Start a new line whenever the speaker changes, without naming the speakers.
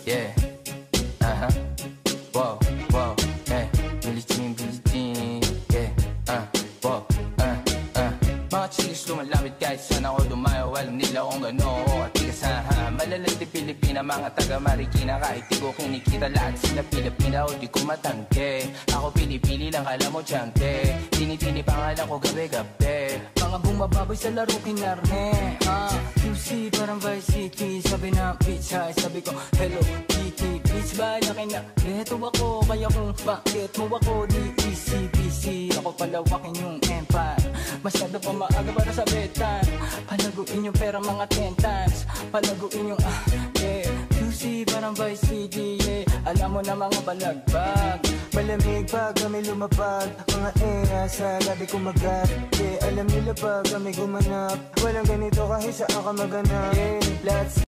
Yeah. Wow, wow, eh. Billie Jean, yeah. Wow, mga chilis lumalapit kahit saan ako dumayo. Alam nila kung gano'n ako katigasahan. Malalang di Pilipina, mga taga Marikina. Kahit di ko kinikita, lahat sila Pilipina o di ko matangke. Ako pili-pili lang, alam mo tiyangke. Tini-tini pangalan ko gabi-gabi. Mga bumababoy sa laro kinarne. QC parang Vice City. Sabi na bitch hi, sabi ko hello Kitty. Bitch ba yakin na leto ako. Kaya kung bakit mo ako di easy-peasy. Ako palawakin yung empire. Masyado pa maaga para sa betan. Palaguin yung pera mga 10 times. Palaguin yung yeah. QC parang Vice City, yeah. Alam mo na mga balagbag.
Malamig pag kami lumapag. Mga sa labi kumagat, yeah. Alam nila pag kami gumanap. Walang ganito kahit saan ka maganap, yeah. Let's